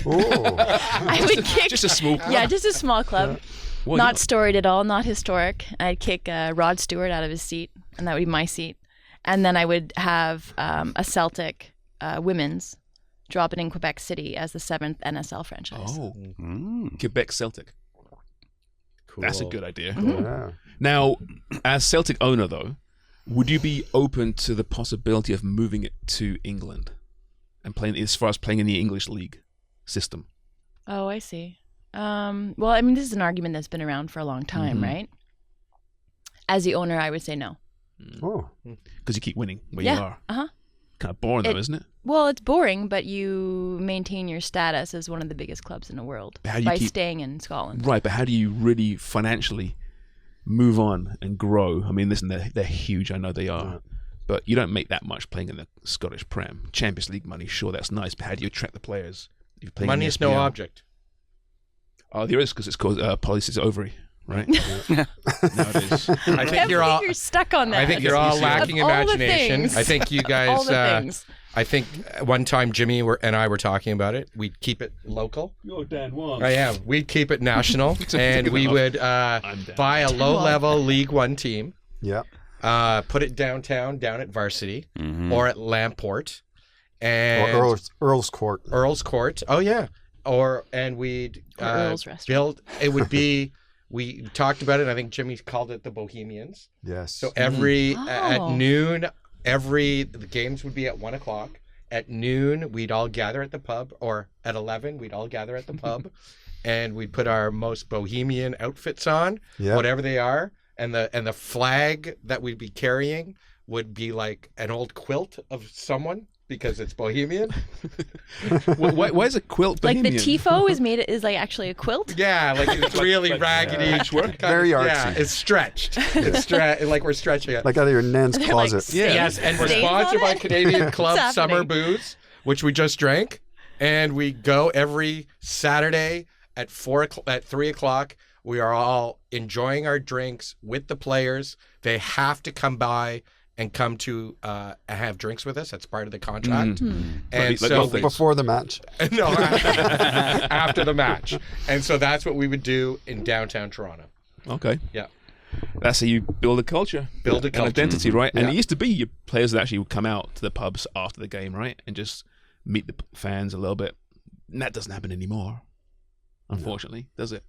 Speaker 3: Oh,
Speaker 4: I would kick.
Speaker 2: Just a small club.
Speaker 4: Yeah, just a small club.
Speaker 2: Well,
Speaker 4: Not storied at all, not historic. I'd kick Rod Stewart out of his seat, and that would be my seat. And then I would have a Celtic women's drop it in Quebec City as the 7th NSL franchise.
Speaker 2: Oh, Quebec Celtic.
Speaker 5: Cool.
Speaker 2: That's a good idea.
Speaker 3: yeah.
Speaker 2: Now, as Celtic owner, though, would you be open to the possibility of moving it to England and playing, as far as playing in the English league system?
Speaker 4: Oh, I see. Well, I mean, this is an argument that's been around for a long time, right? As the owner, I would say no.
Speaker 3: Oh,
Speaker 2: Because you keep winning where
Speaker 4: Yeah.
Speaker 2: you are.
Speaker 4: Uh-huh.
Speaker 2: Kind of boring, though, isn't it?
Speaker 4: Well, it's boring, but you maintain your status as one of the biggest clubs in the world
Speaker 2: How do you
Speaker 4: by
Speaker 2: keep-
Speaker 4: staying in Scotland.
Speaker 2: Right, but how do you really financially move on and grow? I mean, listen, they're huge. I know they are. But you don't make that much playing in the Scottish Prem. Champions League money, sure, that's nice. But how do you attract the players? You're playing in
Speaker 5: Money
Speaker 2: the
Speaker 5: is no
Speaker 2: SPL.
Speaker 5: object.
Speaker 2: Oh, there is, because it's called polycystic ovary, right? No, it is.
Speaker 5: I
Speaker 4: I
Speaker 5: think
Speaker 4: you're stuck on that.
Speaker 5: I think you're all
Speaker 2: easier.
Speaker 5: lacking
Speaker 4: Of all the
Speaker 5: imagination.
Speaker 4: things.
Speaker 5: I think you
Speaker 4: all
Speaker 5: guys.
Speaker 4: the things.
Speaker 5: I think one time Jimmy and I were talking about it. We'd keep it local.
Speaker 2: You're Dan Wong.
Speaker 5: I am. We'd keep it national, and we
Speaker 2: enough.
Speaker 5: would
Speaker 2: down.
Speaker 5: buy a low-level League One team,
Speaker 3: yeah.
Speaker 5: put it downtown, down at Varsity, or at Lamport,
Speaker 3: Or
Speaker 5: and
Speaker 3: Earl's Court.
Speaker 5: Earl's Court. Oh yeah. And we'd
Speaker 4: Or Earl's Restaurant.
Speaker 5: build. It would be. We talked about it. I think Jimmy called it the Bohemians.
Speaker 3: Yes.
Speaker 5: So every at
Speaker 4: Oh.
Speaker 5: noon, the games would be at 1:00. At noon, we'd all gather at the pub, or at 11, we'd all gather at the pub, and we'd put our most bohemian outfits on,
Speaker 3: Yeah.
Speaker 5: whatever they are, and the flag that we'd be carrying would be like an old quilt of someone because it's bohemian.
Speaker 2: Why is a quilt
Speaker 4: Like
Speaker 2: bohemian?
Speaker 4: the tifo is like actually a quilt.
Speaker 5: Yeah, like it's really raggedy.
Speaker 2: patchwork?
Speaker 3: Very
Speaker 5: Yeah,
Speaker 3: artsy.
Speaker 5: it's stretched. It's like we're stretching it.
Speaker 3: Like out of your nan's
Speaker 4: They're like
Speaker 3: closet.
Speaker 2: Yeah.
Speaker 5: Yes, and we're
Speaker 4: Stains on
Speaker 5: sponsored by
Speaker 4: it?
Speaker 5: Canadian Club
Speaker 4: What's
Speaker 5: Summer
Speaker 4: happening?
Speaker 5: Booze, which we just drank, and we go every Saturday at 3 o'clock. We are all enjoying our drinks with the players. They have to come by and come to have drinks with us. That's part of the contract. And
Speaker 2: Like
Speaker 5: so
Speaker 2: golf dates.
Speaker 3: Before the match.
Speaker 5: no, after the match. And so that's what we would do in downtown Toronto.
Speaker 2: Okay.
Speaker 5: Yeah.
Speaker 2: That's how you build a culture.
Speaker 5: Build a
Speaker 2: An
Speaker 5: culture.
Speaker 2: identity, right? And
Speaker 3: Yeah.
Speaker 2: it used to be your players that actually would come out to the pubs after the game, right? And just meet the fans a little bit. And that doesn't happen anymore, unfortunately, does it?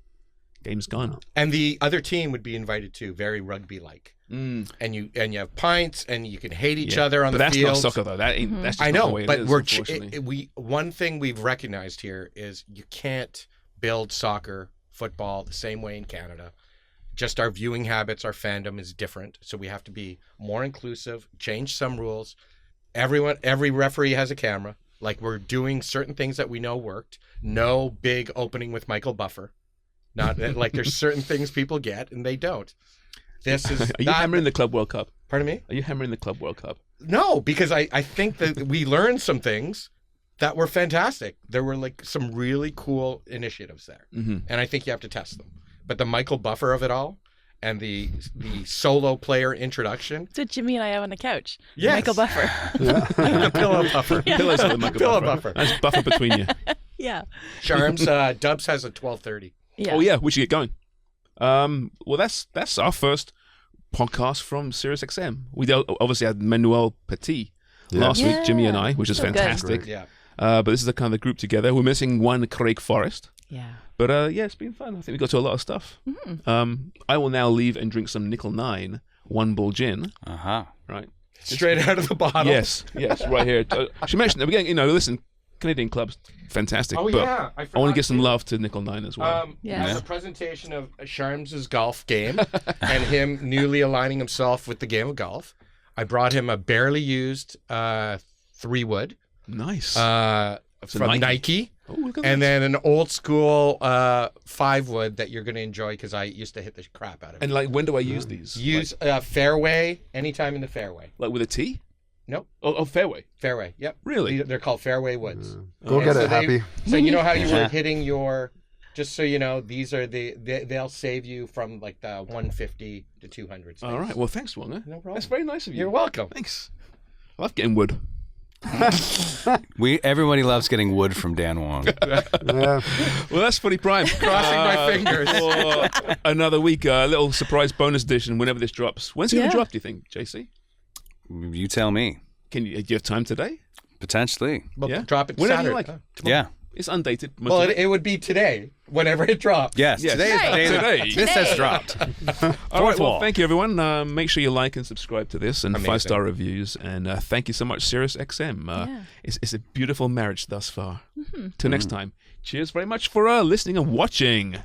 Speaker 2: Game's gone.
Speaker 5: And the other team would be invited too, very rugby-like. And you have pints, and you can hate each other on
Speaker 2: but
Speaker 5: the
Speaker 2: that's
Speaker 5: field.
Speaker 2: not soccer, though. That ain't. That's just
Speaker 5: I
Speaker 2: not
Speaker 5: know,
Speaker 2: the way
Speaker 5: but
Speaker 2: it is,
Speaker 5: we're
Speaker 2: unfortunately.
Speaker 5: one thing we've recognized here is you can't build soccer, football the same way in Canada. Just our viewing habits, our fandom is different, so we have to be more inclusive, change some rules. Every referee has a camera. Like, we're doing certain things that we know worked. No big opening with Michael Buffer. Not like there's certain things people get and they don't. This is
Speaker 2: Are you hammering the Club World Cup?
Speaker 5: Pardon me?
Speaker 2: Are you hammering the Club World Cup?
Speaker 5: No, because I think that we learned some things that were fantastic. There were like some really cool initiatives there, and I think you have to test them. But the Michael Buffer of it all, and the solo player introduction,
Speaker 4: That's what Jimmy and I have on the couch.
Speaker 5: Yes.
Speaker 4: Michael Buffer.
Speaker 5: the pillow buffer,
Speaker 2: Pillows on the Michael
Speaker 5: pillow
Speaker 2: Buffer.
Speaker 5: buffer.
Speaker 2: Nice buffer between you.
Speaker 4: Yeah.
Speaker 5: Sharms, Dubs has a 12:30.
Speaker 4: Yeah.
Speaker 2: Oh yeah, we should get going. Well, that's our first podcast from SiriusXM. We obviously had Manuel Petit last
Speaker 4: Yeah.
Speaker 2: week, Jimmy and I, which is
Speaker 4: So good.
Speaker 2: fantastic.
Speaker 5: Yeah.
Speaker 2: But this is the kind of the group together. We're missing one Craig Forrest.
Speaker 4: Yeah.
Speaker 2: But yeah, it's been fun. I think we got to a lot of stuff. I will now leave and drink some Nickel 9 One Bull Gin.
Speaker 1: Uh-huh.
Speaker 2: Right.
Speaker 5: Straight out of the bottle.
Speaker 2: Yes, right here. She mentioned that we're getting, listen, Canadian club's fantastic.
Speaker 5: Oh,
Speaker 2: but
Speaker 5: yeah. I
Speaker 2: I want to
Speaker 5: forgot
Speaker 2: give some
Speaker 5: to-
Speaker 2: love to Nickel 9 as well.
Speaker 4: Yeah.
Speaker 5: A presentation of Sharms' golf game and him newly aligning himself with the game of golf. I brought him a barely used 3-wood
Speaker 2: Nice.
Speaker 5: from Nike.
Speaker 2: Oh, look at
Speaker 5: And
Speaker 2: that.
Speaker 5: then an old school 5-wood that you're going to enjoy because I used to hit the crap out of it.
Speaker 2: And like, when do I use these?
Speaker 5: Use fairway anytime in the fairway.
Speaker 2: like with a T?
Speaker 5: Nope.
Speaker 2: Oh, fairway.
Speaker 5: Fairway. Yep.
Speaker 2: Really?
Speaker 5: They're called fairway woods.
Speaker 3: Go get it, Happy.
Speaker 5: So you know how you were hitting your. Just so you know, these are they'll save you from like the 150 to 200 space.
Speaker 2: All right. Well, thanks, Wonger.
Speaker 5: No problem.
Speaker 2: That's very nice of you.
Speaker 5: You're welcome.
Speaker 2: Thanks. I love getting wood.
Speaker 1: Everybody loves getting wood from Dan Wong.
Speaker 3: Yeah.
Speaker 2: Well, that's Footy Prime.
Speaker 5: Crossing my fingers.
Speaker 2: For another week, a little surprise bonus edition whenever this drops. When's it going
Speaker 4: Yeah.
Speaker 2: to drop, do you think, JC?
Speaker 1: You tell me.
Speaker 2: Do you have time today?
Speaker 1: Potentially.
Speaker 5: Well,
Speaker 2: Yeah.
Speaker 5: drop it
Speaker 2: Whenever
Speaker 5: Saturday.
Speaker 2: you like.
Speaker 1: Yeah.
Speaker 2: It's undated. most
Speaker 5: Well,
Speaker 2: of
Speaker 5: it would be today, whenever it drops.
Speaker 1: Yes.
Speaker 2: Yes.
Speaker 1: Today is the day that
Speaker 2: Today.
Speaker 1: this has
Speaker 4: Today.
Speaker 1: dropped.
Speaker 2: All right, well,
Speaker 1: wall.
Speaker 2: thank you, everyone. Make sure you like and subscribe to this and
Speaker 5: Amazing.
Speaker 2: 5-star reviews. And thank you so much, SiriusXM.
Speaker 4: Yeah.
Speaker 2: It's a beautiful marriage thus far. Till next time. Cheers very much for listening and watching.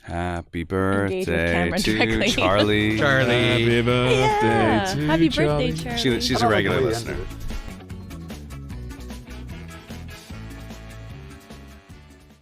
Speaker 1: Happy
Speaker 4: Engage with
Speaker 1: birthday
Speaker 4: camera
Speaker 1: to
Speaker 4: directly.
Speaker 1: Charlie.
Speaker 5: Charlie.
Speaker 2: Happy birthday
Speaker 4: Yeah.
Speaker 2: to
Speaker 4: Happy
Speaker 2: Charlie.
Speaker 4: birthday, Charlie.
Speaker 1: She's a
Speaker 3: I don't
Speaker 1: regular
Speaker 3: know the
Speaker 1: listener.
Speaker 3: end of it.